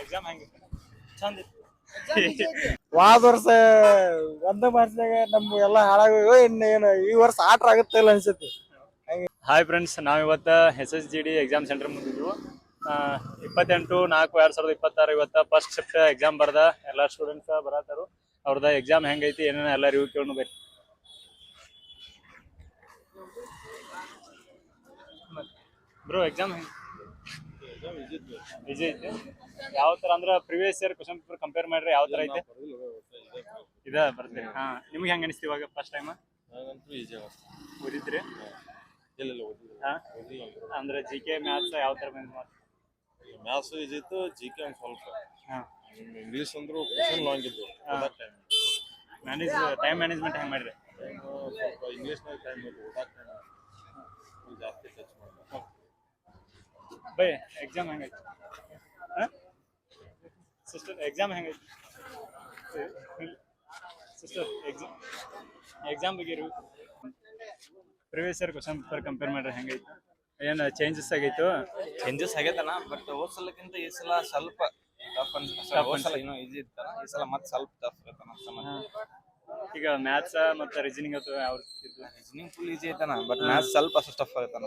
Exam ಹೆಂಗಿತ್ತು? ಚಂದ ವಾದ ವರ್ಷ ಒಂದೇ ಮಾರ್ಚ್ನಾಗ ನಮ್ ಎಲ್ಲಾ ಹಾಳಾಗ ಇನ್ನೇನು ಈ ವರ್ಷ ಆಟ್ರ ಆಗುತ್ತೆ ಇಲ್ಲ ಅನ್ಸುತ್ತೆ. ಹಾಯ್ ಫ್ರೆಂಡ್ಸ್, ನಾವಿವತ್ತು SSGD ಎಕ್ಸಾಮ್ ಸೆಂಟರ್ ಮುಂದಿದ್ವು. 28/4/2026 ಇವತ್ತು ಫಸ್ಟ್ ಶಿಫ್ಟ್ ಎಕ್ಸಾಮ್ ಬರ್ದ ಎಲ್ಲ ಸ್ಟೂಡೆಂಟ್ಸ್ ಬರತ್ತಾರು. ಅವ್ರದ ಎಕ್ಸಾಮ್ ಹೆಂಗೈತಿ ಏನೇನು ಎಲ್ಲ ರಿವ್ಯೂ ಕೇಳೋಣ ಬೇಕು. ಬ್ರೋ ಎಕ್ಸಾಮ್ ಹೆಂಗೆ? ಈಜಿ ಐತಿ. ಯಾವ ಥರ ಅಂದ್ರೆ previous year question paper compare ಮಾಡ್ರಿ ಯಾವ ಥರ ಐತೆ? ಇದ ಬರ್ತೀರಿ. ಹಾಂ, ನಿಮ್ಗೆ ಹೆಂಗೆ ಅನಿಸ್ತು ಇವಾಗ ಫಸ್ಟ್ ಟೈಮ್ ಓದಿದ್ರಿ? ಹಾಂ, ಅಂದ್ರೆ ಜಿ.ಕೆ ಮ್ಯಾಥ್ಸ್ ಯಾವ ಥರ ಬಂದು? ಮ್ಯಾಥ್ಸ್ ಈಜಿ ಇತ್ತು, ಜಿಕೆ ಒಂದು ಸ್ವಲ್ಪ. ಹಾಂ, ಇಂಗ್ಲೀಷ್ ಅಂದ್ರು ಕ್ವಶನ್ ಲಾಂಗ್ ಇದ್ದು. ಟೈಮ್ ಮ್ಯಾನೇಜ್ಮೆಂಟ್ ಹೆಂಗೆ ಮಾಡಿರಿ? ಸ್ವಲ್ಪ ಇಂಗ್ಲೀಷ್ನಾಗ ಟೈಮ್ ಇತ್ತು, ಓದಾಕ ಟೈಮ್ ಜಾಸ್ತಿ ಟಚ್ ಮಾಡಿ. ಬೈ ಎಕ್ಸಾಮ್ ಹೆಂಗೈತಿ? ಹಾಂ ಸಿಸ್ಟರ್, ಎಕ್ಸಾಮ್ ಹೆಂಗೈತಿ ಸಿಸ್ಟರ್? ಎಕ್ಸಾಮ್ ಬಗ್ಗೆ previous year question paper compare ಮಾಡ್ರೆ ಹೆಂಗೈತಿ? ಏನು ಚೇಂಜಸ್ ಆಗೈತು? ಚೇಂಜಸ್ ಆಗೈತನ, ಬಟ್ ಹೋದ್ ಸಲಕ್ಕಿಂತ ಈ ಸಲ ಸ್ವಲ್ಪ ಟಫ್ ಅನ್ಸುತ್ತೆ. ಹೋದ್ ಸಲ ಇನ್ನೂ ಈಜಿ ಇತ್ತಲ್ಲ, ಈ ಸಲ ಮತ್ತೆ ಸ್ವಲ್ಪ ಟಫ್ ಐತನ. ಈಗ ಮ್ಯಾಥ್ಸ್ ಮತ್ತು ರೀಸನಿಂಗ್ ಅಥವಾ ಯಾವ ರೀಸನಿಂಗ್ ಫುಲ್ ಈಜಿ ಐತನ, ಬಟ್ ಮ್ಯಾಥ್ಸ್ ಸ್ವಲ್ಪ ಅಷ್ಟು ಟಫ್ ಐತನ.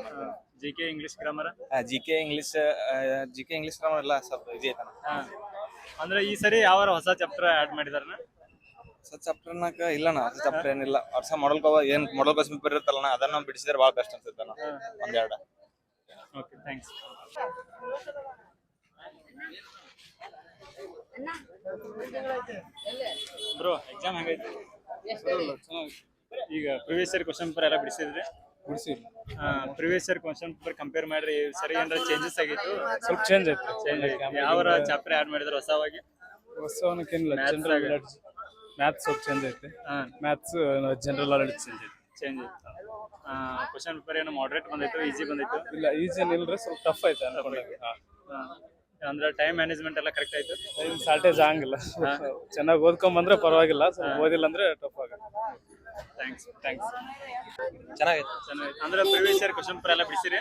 GK English grammar? GK English grammar ಎಲ್ಲ ಸ್ವಲ್ಪ ಈಜಿ ಐತನ. ಅಂದ್ರೆ ಈ ಸರಿ ಯಾವ ಹೊಸ ಚಾಪ್ಟರ್ ಆಡ್ ಮಾಡಿದಾರನ? ಹೊಸ ಚಾಪ್ಟರ್ನಾಗ ಇಲ್ಲಣ್ಣ, ಹೊಸ ಚಾಪ್ಟರ್ ಏನಿಲ್ಲ. ವರ್ಷ ಮಾಡಲ್ ಕ್ವಶನ್ ಪೇಪರ್ ಇರುತ್ತಲ್ಲ, ಅದನ್ನ ಬಿಡಿಸಿದ್ರೆ ಭಾಳ ಬೆಸ್ಟ್ ಅನ್ಸುತ್ತಣ್ಣ. ಒಂದೆರಡು. Okay, thanks. ಬ್ರೋ ಎಕ್ಸಾಮ್ ಹೆಂಗೈತಿ? ಈಗ ಪ್ರಿವಿಯಸ್ ಇಯರ್ ಕ್ವಶನ್ ಪೇಪರ್ ಎಲ್ಲ ಬಿಡಿಸಿದ್ರಿ? Previous year question paper compare ಮಾಡ್ರಿ ಸರಿ ಏನಾರ ಚೇಂಜಸ್ ಆಗಿತ್ತು? ಸ್ವಲ್ಪ ಚೇಂಜ್ ಐತಿ. ಯಾವ ಚಾಪ್ಟರ್ ಆಡ್ ಮಾಡಿದ್ರು ಹೊಸವಾಗಿ? ಹೊಸವನಕ್ಕೇನಿಲ್ಲ, ಮ್ಯಾಥ್ಸ್ ಸ್ವಲ್ಪ ಚೇಂಜ್ ಐತಿ. ಮ್ಯಾಥ್ಸ್ ಜನರಲ್ ನಾಲೆಡ್ಜ್ ಚೇಂಜ್ ಐತಿ. ಕ್ವಶನ್ ಪೇಪರ್ ಏನು ಮಾಡ್ರೇಟ್ ಬಂದೈತು, ಈಜಿ ಬಂದೈತು? ಇಲ್ಲ, ಈಜಿ ಇಲ್ರಿ, ಸ್ವಲ್ಪ ಟಫ್ ಐತೆ ಅನ್ಕೊಂಡೆ. ಅಂದ್ರೆ ಟೈಮ್ ಮ್ಯಾನೇಜ್ಮೆಂಟ್ ಎಲ್ಲ ಕರೆಕ್ಟ್ ಆಯ್ತು? ಟೈಮ್ ಶಾರ್ಟೇಜ್ ಆಗಂಗಿಲ್ಲ. ಚೆನ್ನಾಗಿ ಓದ್ಕೊಂಡ್ ಬಂದ್ರೆ ಪರವಾಗಿಲ್ಲ, ಓದಿಲ್ಲ ಅಂದ್ರೆ ಟಫ್ ಆಗುತ್ತೆ. ಥ್ಯಾಂಕ್ಸ್. ಚೆನ್ನಾಗೈತೆ. ಅಂದ್ರೆ ಪ್ರಿವಿಯಸ್ ಇಯರ್ ಕ್ವಶನ್ ಪೇಪರ್ ಎಲ್ಲ ಬಿಡಿಸಿರಿ?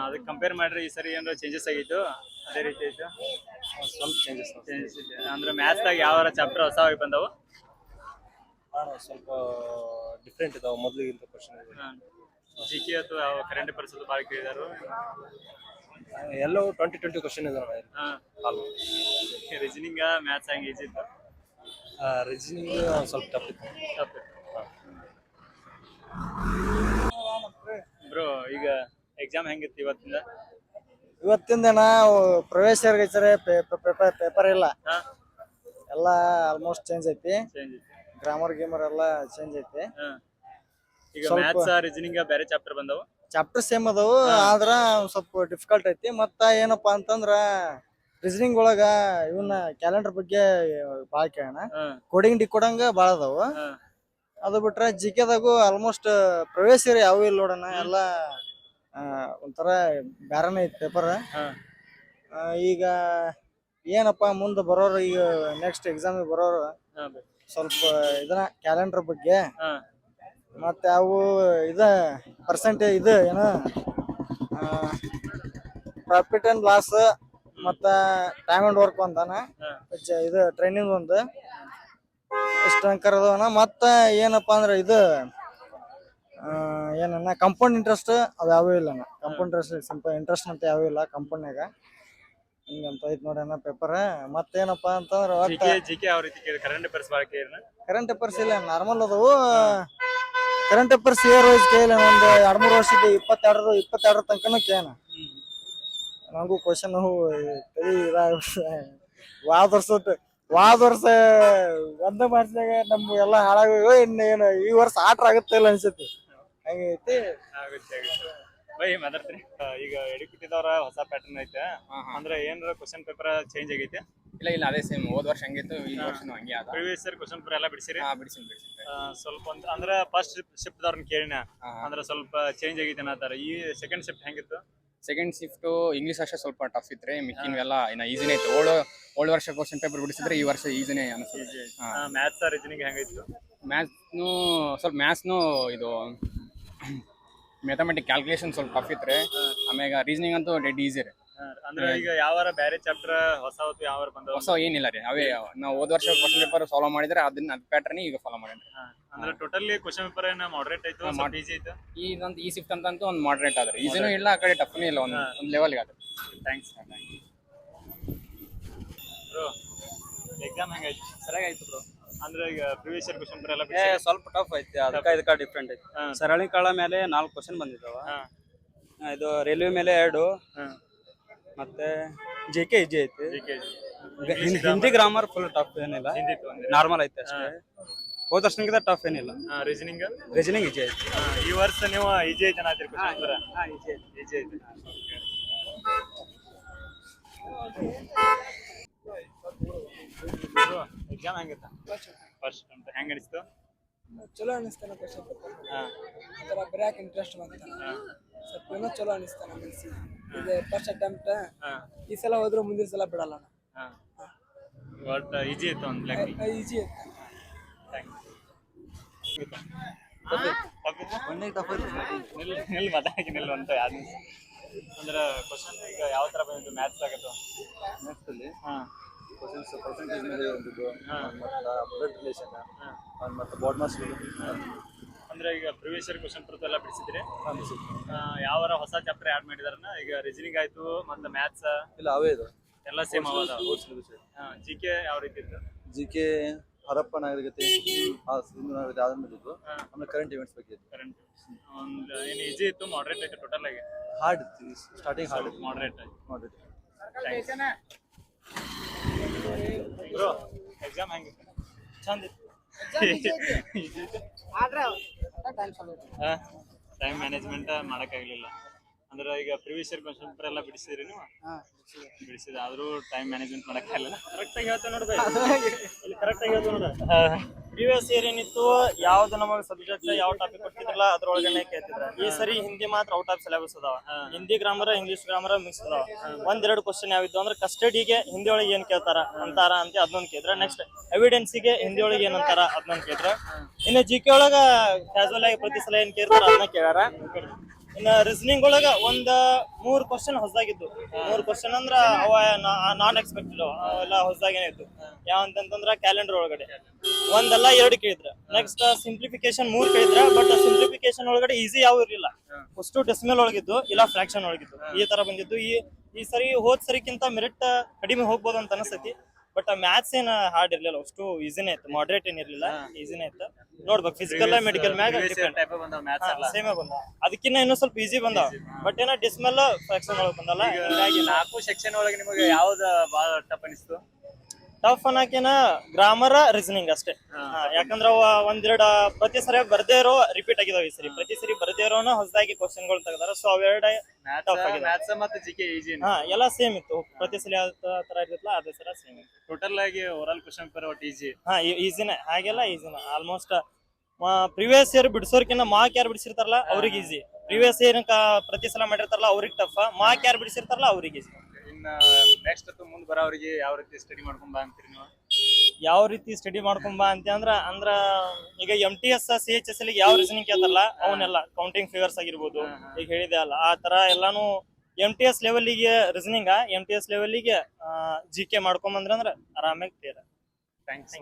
ಅದಕ್ಕೆ ಕಂಪೇರ್ ಮಾಡ್ರಿ ಈ ಸರಿ ಏನಾರ ಚೇಂಜಸ್ ಆಗಿತ್ತು? ಅದೇ ರೀತಿ ಐತೆ? ಸ್ವಲ್ಪ ಚೇಂಜಸ್ ಇದೆ. ಅಂದ್ರೆ ಮ್ಯಾಥ್ಸ್ದಾಗ ಯಾವ ಚಾಪ್ಟರ್ ಹೊಸವಾಗಿ ಬಂದವು? ಸ್ವಲ್ಪ ಡಿಫ್ರೆಂಟ್ ಇದಾವೆ ಮೊದಲಿಗಿಂತ ಕ್ವಶನ್. ಜಿ.ಕೆ ಅಥವಾ ಕರೆಂಟ್ ಅಫೇರ್ಸ್ ಭಾಳ ಕೇಳಿದಾರು? ಎಲ್ಲವೂ 2020 ಕ್ವಶನ್ ಇದಾವೆ. ರೀಸನಿಂಗ್ ಮ್ಯಾಥ್ಸ್ ಹೆಂಗೆ ಈಜಿ ಇತ್ತು? ರೀಸನಿಂಗ್ ಸ್ವಲ್ಪ ಟಫ್ ಇತ್ತು. ಬ್ರೋ ಈಗ ಎಕ್ಸಾಮ್ ಹೆಂಗಿತ್ತು ಇವತ್ತಿಂದ? ಇವತ್ತಿಂದನ ಪ್ರವೇಶ ಪೇಪರ್ ಇಲ್ಲ, ಎಲ್ಲ ಆಲ್ಮೋಸ್ಟ್ ಚೇಂಜ್ ಐತಿ. ಗ್ರಾಮರ್ ಗೇಮರ್ ಎಲ್ಲ ಚೇಂಜ್ ಐತಿ. ಈಗ ಮ್ಯಾಥ್ಸ್ ರೀಸನಿಂಗ್ ಬೇರೆ ಚಾಪ್ಟರ್ ಬಂದವು? ಚಾಪ್ಟರ್ ಸೇಮ್ ಅದಾವು, ಆದ್ರ ಸ್ವಲ್ಪ ಡಿಫಿಕಲ್ಟ್ ಐತಿ. ಮತ್ತ ಏನಪ್ಪಾ ಅಂತಂದ್ರ ರೀಸನಿಂಗ್ ಒಳಗ ಇವನ್ನ ಕ್ಯಾಲೆಂಡರ್ ಬಗ್ಗೆ ಭಾಳ ಕೇಳೋಣ, ಕೋಡಿಂಗ್ ಡಿಕೋಡಂಗ ಭಾಳ ಅದಾವು. ಅದು ಬಿಟ್ರೆ ಜಿಕೆದಾಗು ಆಲ್ಮೋಸ್ಟ್ ಪ್ರವೇಶ ಯಾವ ಇಲ್ಲ ನೋಡೋಣ, ಎಲ್ಲ ಒಂಥರ ಬ್ಯಾರನೇ ಐತಿ ಪೇಪರ್. ಈಗ ಏನಪ್ಪಾ ಮುಂದೆ ಬರೋರು, ಈಗ ನೆಕ್ಸ್ಟ್ ಎಕ್ಸಾಮಿಗೆ ಬರೋರು ಸ್ವಲ್ಪ ಇದನ್ನ ಕ್ಯಾಲೆಂಡರ್ ಬಗ್ಗೆ, ಮತ್ತೆ ಅವು ಪರ್ಸೆಂಟೇಜ್ ಏನು ಪ್ರಾಫಿಟ್ ಅಂಡ್ ಲಾಸ್, ಮತ್ತ ಟೈಮ್ ಅಂಡ್ ವರ್ಕ್ ಅಂತಾನ, ಇದು ಟ್ರೈನಿಂಗ್ ಒಂದು ಇಷ್ಟ ಅಂಕರದವನ. ಮತ್ತ ಏನಪ್ಪಾ ಅಂದ್ರೆ ಏನನ್ನ ಕಂಪೌಂಡ್ ಇಂಟ್ರೆಸ್ಟ್ ಅವು ಯಾವೂ ಇಲ್ಲ. ಕಂಪೌಂಡ್ ಇಂಟ್ರೆಸ್ಟ್ ಅಂತ ಯಾವೂ ಇಲ್ಲ ಕಂಪೌಂಡ್ನಾಗ. ಹಿಂಗಂತ ಐತ್ ನೋಡೋಣ ಪೇಪರ್. ಮತ್ತೇನಪ್ಪಾ ಅಂತಂದ್ರ ಜಿಕೆ ಯಾವ ರೀತಿ ಕರೆಂಟ್ ಅಫೇರ್ಸ್ ಭಾಳ ಕೇಳಿನ? ಕರೆಂಟ್ ಅಫೇರ್ಸ್ ಇಲ್ಲ, ನಾರ್ಮಲ್ ಅದಾವು. ಕರೆಂಟ್ ಅಫೇರ್ಸ್ ಇಯರ್ ವೈಸ್ ಕೇಳ, ಒಂದು 2-3 ವರ್ಷದ 22 ತನಕನೂ ಕೇಳ. ನಂಗೂ ಕ್ವಶನ್ ವಾದ ವರ್ಷ ಒಂದೇ ಮಾರ್ಚ್ನಾಗ ನಮ್ ಎಲ್ಲಾ ಹಾಳಾಗ ಇನ್ನೇನು ಈ ವರ್ಷ ಆಟ್ರ ಆಗುತ್ತೆ ಇಲ್ಲ ಅನ್ಸುತ್ತೆ. ಹಂಗೈತಿ. ಬೈ ಮಾತಾಡ್ತೀನಿ. ಈಗ ಎಡಿಕ್ಯೂಟಿದವ್ರ ಹೊಸ ಪ್ಯಾಟರ್ನ್ ಐತೆ, ಅಂದ್ರೆ ಏನಾರ ಕ್ವಶನ್ ಪೇಪರ್ ಚೇಂಜ್ ಆಗೈತೆ? ಇಲ್ಲ ಅದೇ ಸೇಮ್. ಹೋದ ವರ್ಷ ಹಂಗಿತ್ತು, ಈ ವರ್ಷನೂ ಹಂಗೆ ಅದ. ಪ್ರಿವಿಯಸ್ ಇಯರ್ ಕ್ವಶನ್ ಪೇಪರ್ ಎಲ್ಲ ಬಿಡಿಸಿರಿ? ಬಿಡಿಸಿನಿ. ಸ್ವಲ್ಪ ಅಂದ್ರೆ ಫಸ್ಟ್ ಶಿಫ್ಟ್ ದವ್ರನ್ನ ಕೇಳಿನ, ಅಂದ್ರೆ ಸ್ವಲ್ಪ ಚೇಂಜ್ ಆಗೈತೆ ಅನ್ನತ್ತಾರ. ಈ ಸೆಕೆಂಡ್ ಶಿಫ್ಟ್ ಹೆಂಗಿತ್ತು? ಸೆಕೆಂಡ್ ಶಿಫ್ಟ್ ಇಂಗ್ಲೀಷ್ ಅಷ್ಟೇ ಸ್ವಲ್ಪ ಟಫ್ ಇತ್ತು. ಮಿಕ್ಕಿನವೆಲ್ಲ ಇನ್ನ ಈಸಿನೇ ಇತ್ತು. ಓಲ್ಡ್ ವರ್ಷ ಕ್ವಶನ್ ಪೇಪರ್ ಬಿಡಿಸಿದ್ರೆ ಈ ವರ್ಷ ಈಸಿನೇ ಅನಿಸುತ್ತೆ. ಮ್ಯಾಥ್ಸ್ ರೀಸನಿಂಗ್ ಹೆಂಗಿತ್ತು? ಮ್ಯಾಥ್ಸ್ನು ಇದು ಮ್ಯಾಥಮೆಟಿಕ್ ಕ್ಯಾಲ್ಕುಲೇಷನ್ ಸ್ವಲ್ಪ ಟಫ್ ಇತ್ತು. ಆಮ್ಯಾಗ ರೀಸನಿಂಗ್ ಅಂತೂ ಡೆಡ್ ಈಸಿ ರೀ. ಅಂದ್ರೆ ಈಗ ಯಾವಾರ ಬೇರೆ ಚಾಪ್ಟರ್ ಹೊಸ ಯಾವ ಬಂದವ ಹೊಸ ಏನಿಲ್ಲ ರೀ ಅವೇ ನಾವು ಹೋದ ವರ್ಷ ಕ್ವಶನ್ ಪೇಪರ್ ಸಾಲ್ವ್ ಮಾಡಿದ್ರೆ ಅದನ್ನ ಅದ್ ಪ್ಯಾಟರ್ನ್ ಈಗ ಫಾಲೋ ಮಾಡಿದ್ರಿ. ಅಂದ್ರೆ ಟೋಟಲಿ ಕ್ವಶನ್ ಪೇಪರ್ ಏನ ಮಾಡರೇಟ್ ಆಯ್ತು ಸ್ವಲ್ಪ ಈಜಿ ಆಯ್ತು. ಈ ಶಿಫ್ಟ್ ಅಂತೂ ಒಂದು ಮಾಡರೇಟ್ ಆದ್ರೆ ಈಸಿನೂ ಇಲ್ಲ, ಆ ಕಡೆ ಟಫ್ನೂ ಇಲ್ಲ, ಒಂದು ಲೆವೆಲ್ಗೆ ಆದ್ರೆ. Thanks bro. ಎಕ್ಸಾಮ್ ಹೆಂಗಾಯ್ತು? ಸರಿಯಾಗಿ ಬ್ರೋ. ಅಂದ್ರೆ ಈಗ ಪ್ರಿವಿಯಸ್ ಇಯರ್ ಕ್ವಶನ್ ಪೇಪರ್ ಎಲ್ಲ ಸ್ವಲ್ಪ ಟಫ್ ಐತಿ, ಅದಕ್ಕ ಡಿಫ್ರೆಂಟ್ ಐತಿ. ಸರಳಿ ಕಾಳ ಮೇಲೆ 4 ಕ್ವಶನ್ ಬಂದಿದ್ದಾವ. ಇದು ರೈಲ್ವೆ ಮೇಲೆ 2, ಮತ್ತೆ JK ಈಜಿ ಐತಿ. ಹಿಂದಿ ಗ್ರಾಮರ್ ಫುಲ್ ಟಫ್ ಏನಿಲ್ಲ, ನಾರ್ಮಲ್ ಐತಿ ಅಷ್ಟೇ. ಹೋದ ವರ್ಷಕ್ಕಿಂತ ಟಫ್ ಏನಿಲ್ಲ. ರೀಸನಿಂಗ್ ಈಜಿ ಐತಿ. ಈ ವರ್ಷ ನೀವು ಈಜಿ ಐತೆ ಅನ್ನತ್ತೀರಿ ಕ್ವಶನ್ ಪೇಪರ್? ಈಜಿ ಐತಿ. ಎಕ್ಸಾಮ್ ಹೆಂಗಿತ್ತ? ಫಸ್ಟ್ ಹೆಂಗ ಅನಿಸ್ತು? ಚಲೋ ಅನಿಸ್ತಾನ ಕ್ವಶನ್ ಪೇಪರ್. ಅದರ ಬರೆಯಕ್ ಇಂಟ್ರೆಸ್ಟ್ ಬಂತ. ಸ್ವಲ್ಪ ಏನೋ ಚಲೋ ಅನಿಸ್ತಾನ ಮನಸ್ಸಿ. ಇದು ಫಸ್ಟ್ ಅಟೆಂಪ್ಟ್. ಈ ಸಲ ಹೋದ್ರೆ ಮುಂದಿನ ಸಲ ಬಿಡಲ್ಲ. ಬಟ್ ಈಜಿ ಇತ್ತು ಒಂದು ಲೆಕ್ಕ. ಈಜಿ ಇತ್ತು. ನಿಲ್ ಮಾತಾಡಿ ನಿಲ್ ಅಂತ ಯಾರು ಅಂದ್ರೆ ಕ್ವಶನ್ ಈಗ ಯಾವ ತರ ಬಂದಿದ್ದು ಮ್ಯಾಥ್ಸ್ ಆಗತ್ತೋ? ಮ್ಯಾಥ್ಸ್ ಅಲ್ಲಿ ಕ್ವಶನ್ಸ್ ಪರ್ಸೆಂಟೇಜ್ ಮೇಲೆ ಬಂದಿದ್ದು, ಮತ್ತೆ ಬ್ಲಡ್ ರಿಲೇಷನ್, ಮತ್ತೆ ಬಾಡ್ ಮಾಸ್. ಅಂದ್ರೆ ಈಗ ಪ್ರಿವಿಯಸ್ ಇಯರ್ ಕ್ವಶನ್ ಪೇಪರ್ ಎಲ್ಲ ಬಿಡಿಸಿದ್ರಿ? ಯಾವ ಹೊಸ ಚಾಪ್ಟರ್ ಆಡ್ ಮಾಡಿದಾರನ? ಈಗ ರೀಸನಿಂಗ್ ಆಯ್ತು, ಮತ್ತೆ ಮ್ಯಾಥ್ಸ್ ಇಲ್ಲ ಅವೇ ಇದು ಎಲ್ಲ ಸೇಮ್ ಅವದ. GK ಯಾವ ರೀತಿ ಇತ್ತು? GK ಹರಪ್ಪ ನಾಗರಿಕತೆ, ಸಿಂಧು ನಾಗರಿಕತೆ ಆದ ಮೇಲೆ ಇತ್ತು. ಆಮೇಲೆ ಕರೆಂಟ್ ಇವೆಂಟ್ಸ್ ಬಗ್ಗೆ ಇತ್ತು. ಕರೆಂಟ್ ಒಂದು ಏನು ಈಜಿ ಇತ್ತು, ಮಾಡ್ರೇಟ್ ಆಯ್ತು? ಟೋಟಲ್ ಆಗಿ ಹಾರ್ಡ್ ಇತ್ತು, ಸ್ಟಾರ್ಟಿಂಗ್ ಹಾರ್ಡ್ ಇತ್ತು. ಮಾಡ್ರೇಟ್ ಆಯ್ತು. ಮಾಡ್ರೇಟ್. ಬ್ರೋ ಎಕ್ಸಾಮ್ ಹೆಂಗಿತ್ತು? ಚಂದ ಟೈಮ್ ಮ್ಯಾನೇಜ್ಮೆಂಟ್ ಮಾಡಕ್ಕಾಗ್ಲಿಲ್ಲ ಅಂದ್ರೆ ಈಗ ಪ್ರಿವಿಯಸ್ ಇಯರ್ ಕ್ವಶನ್ ಪೇಪರ್ ಎಲ್ಲ ಬಿಡಿಸಿದ್ರಿ ನೀವು? ಬಿಡಿಸಿದ ಆದ್ರೂ ಟೈಮ್ ಮ್ಯಾನೇಜ್ಮೆಂಟ್ ಮಾಡಕ್ಕಾಗಲ್ಲ. ಕರೆಕ್ಟಾಗಿ ಹೇಳ್ತೇವೆ ನೋಡ್ಬೇ, ಇಲ್ಲಿ ಕರೆಕ್ಟಾಗಿ ಹೇಳ್ತೇವೆ ನೋಡ. ಪ್ರಿವಿಯಸ್ ಇಯರ್ ಏನಿತ್ತು, ಯಾವ್ದು ನಮಗೆ ಸಬ್ಜೆಕ್ಟ್ ಯಾವ ಟಾಪಿಕ್ ಕೊಟ್ಟಿದ್ರಲ್ಲ ಅದ್ರೊಳಗನೆ ಕೇಳ್ತಿದ್ರ. ಈ ಸರಿ ಹಿಂದಿ ಮಾತ್ರ ಔಟ್ ಆಫ್ ಸಿಲೆಬಸ್ ಅದಾವ. Hindi grammar, English grammar mix ಅದಾವ. 1-2 ಕ್ವಶನ್ ಯಾವಿದ್ದು ಅಂದ್ರೆ ಕಸ್ಟಡಿಗೆ ಹಿಂದಿ ಒಳಗೆ ಏನ್ ಕೇಳ್ತಾರ ಅಂತಾರ ಅಂತ ಅದನ್ನೊಂದು ಕೇಳಿದ್ರ. ನೆಕ್ಸ್ಟ್ ಎವಿಡೆನ್ಸಿಗೆ ಹಿಂದಿ ಒಳಗೆ ಏನಂತಾರ ಅದನ್ನೊಂದು ಕೇಳಿದ್ರ. ಇನ್ನು GK ಒಳಗ ಕ್ಯಾಸುವಲ್ ಆಗಿ ಪ್ರತಿ ಸಲ ಏನ್ ಕೇಳ್ತಾರ ಅದನ್ನ ಕೇಳ್ಯಾರ. ಇನ್ನ ರೀಸನಿಂಗ್ ಒಳಗ 3 ಕ್ವಶನ್ ಹೊಸದಾಗಿದ್ದು. 3 ಕ್ವಶನ್ ಅಂದ್ರ ಅವ ನಾನ್ ಎಕ್ಸ್ಪೆಕ್ಟೆಡ್, ಅವೆಲ್ಲ ಹೊಸದಾಗೇನೆ ಇತ್ತು. ಯಾವ ಅಂತಂದ್ರ ಕ್ಯಾಲೆಂಡರ್ ಒಳಗಡೆ 1 ಅಲ್ಲ 2 ಕೇಳಿದ್ರ. ನೆಕ್ಸ್ಟ್ ಸಿಂಪ್ಲಿಫಿಕೇಶನ್ 3 ಕೇಳಿದ್ರ. ಬಟ್ ಸಿಂಪ್ಲಿಫಿಕೇಶನ್ ಒಳಗಡೆ ಈಸಿ ಯಾವ ಇರ್ಲಿಲ್ಲ. ಅಷ್ಟು ಡೆಸಿಮಲ್ ಒಳಗಿದ್ದು, ಇಲ್ಲ ಫ್ರಾಕ್ಷನ್ ಒಳಗಿದ್ದು, ಈ ತರ ಬಂದಿದ್ದು. ಈ ಸರಿ ಹೋದ್ ಸರಿಕ್ಕಿಂತ ಮೆರಿಟ್ ಕಡಿಮೆ ಹೋಗ್ಬೋದು ಅಂತ ಅನಿಸ್ತೈತಿ. ಬಟ್ ಮ್ಯಾಥ್ಸ್ ಏನ್ ಹಾರ್ಡ್ ಇರ್ಲಿಲ್ಲ, ಅಷ್ಟು ಈಸಿನೇ ಇತ್ತು. ಮಾಡ್ರೇಟ್ ಏನ್ ಇರ್ಲಿಲ್ಲ, ಈಸಿನೇ ಇತ್ತು. ನೋಡ್ಬೇಕು ಫಿಸಿಕಲ್ ಮೆಡಿಕಲ್ ಮ್ಯಾಗ ಸೇಮೇ ಬಂದ. ಅದಕ್ಕಿಂತ ಇನ್ನೂ ಸ್ವಲ್ಪ ಈಸಿ ಬಂದಾವ. ಬಟ್ ಏನೋ ಡಿಸ್ಮೆಲ್ ಫ್ರಾಕ್ಷನ್ ಒಳಗೆ ಬಂದಲ್ಲ. ಹೀಗಾಗಿ 4 ಸೆಕ್ಷನ್ ಒಳಗೆ ನಿಮಗೆ ಯಾವ್ದು ಬಹಳ ಟಫ್ ಅನಿಸ್ತು? ಟಫ್ ಅನ್ನಕೇನ ಗ್ರಾಮರ್, ರೀಸನಿಂಗ್ ಅಷ್ಟೇ. ಯಾಕಂದ್ರ 1-2 ಪ್ರತಿ ಸರಿ ಬರ್ದೇ ಇರೋ ರಿಪೀಟ್ ಆಗಿದಾವ. ಈ ಸರಿ ಪ್ರತಿ ಸರಿ ಬರ್ದೇ ಇರೋನ ಹೊಸದಾಗಿ ಕ್ವಶನ್ ಗಳು ತೆಗೆದಾರ. ಸೊ ಅವೆರಡು ಟಫ್ ಆಗಿದೆ. ಮ್ಯಾಥ್ಸ್ ಮತ್ತೆ GK ಈಜಿ ಎಲ್ಲ ಸೇಮ್ ಇತ್ತು. ಪ್ರತಿ ಸಲ ತರ ಇರ್ತಿತ್ತಲ್ಲ ಅದೇ ಸರ ಸೇಮ್ ಇತ್ತು. ಟೋಟಲ್ ಆಗಿ ಓವರಾಲ್ ಕ್ವಶನ್ ಪೇಪರ್ ಒಟ್ಟು ಈಜಿ? ಈಸಿನೇ, ಹಾಗೆಲ್ಲ ಈಸಿನೇ ಆಲ್ಮೋಸ್ಟ್. ಪ್ರಿವಿಯಸ್ ಇಯರ್ ಬಿಡಿಸೋರ್ಕಿನ್ನ ಮಾರ್ಕ್ ಯಾರು ಬಿಡಿಸಿರ್ತಾರಲ್ಲ ಅವ್ರಿಗೆ ಈಸಿ. ಪ್ರಿವಿಯಸ್ ಇಯರ್ ಪ್ರತಿ ಸಲ ಮಾಡಿರ್ತಾರಲ್ಲ ಅವ್ರಿಗೆ ಟಫ್. ಮಾರ್ಕ್ ಯಾರು ಬಿಡಿಸಿರ್ತಾರಲ್ಲ ಅವ್ರಿಗೆ ಈಸಿ. ಇನ್ನ ನೆಕ್ಸ್ಟ್ ಮುಂದೆ ಬರೋರಿಗೆ ಯಾವ ರೀತಿ ಸ್ಟಡಿ ಮಾಡ್ಕೊಂಡ್ ಬಾ ಅಂತೀರಿ ನೀವು? ಯಾವ ರೀತಿ ಸ್ಟಡಿ ಮಾಡ್ಕೊಂಬ ಅಂದ್ರ ಈಗ MTS CHS ಯಾವ ರೀಸನಿಂಗ್ ಕೇಳ್ತಾರಲ್ಲ ಅವನ್ನೆಲ್ಲ ಕೌಂಟಿಂಗ್ ಫಿಗರ್ಸ್ ಆಗಿರ್ಬೋದು, ಈಗ ಹೇಳಿದೆ ಅಲ್ಲ ಆ ತರ ಎಲ್ಲಾನು MTS ಲೆವೆಲ್ಗೆ ರೀಸನಿಂಗ್, MTS ಲೆವೆಲ್ಗೆ GK ಮಾಡ್ಕೊಂಬಂದ್ರ ಆರಾಮಾಗಿ ಕ್ಲಿಯರ್. ಥ್ಯಾಂಕ್ಸ್.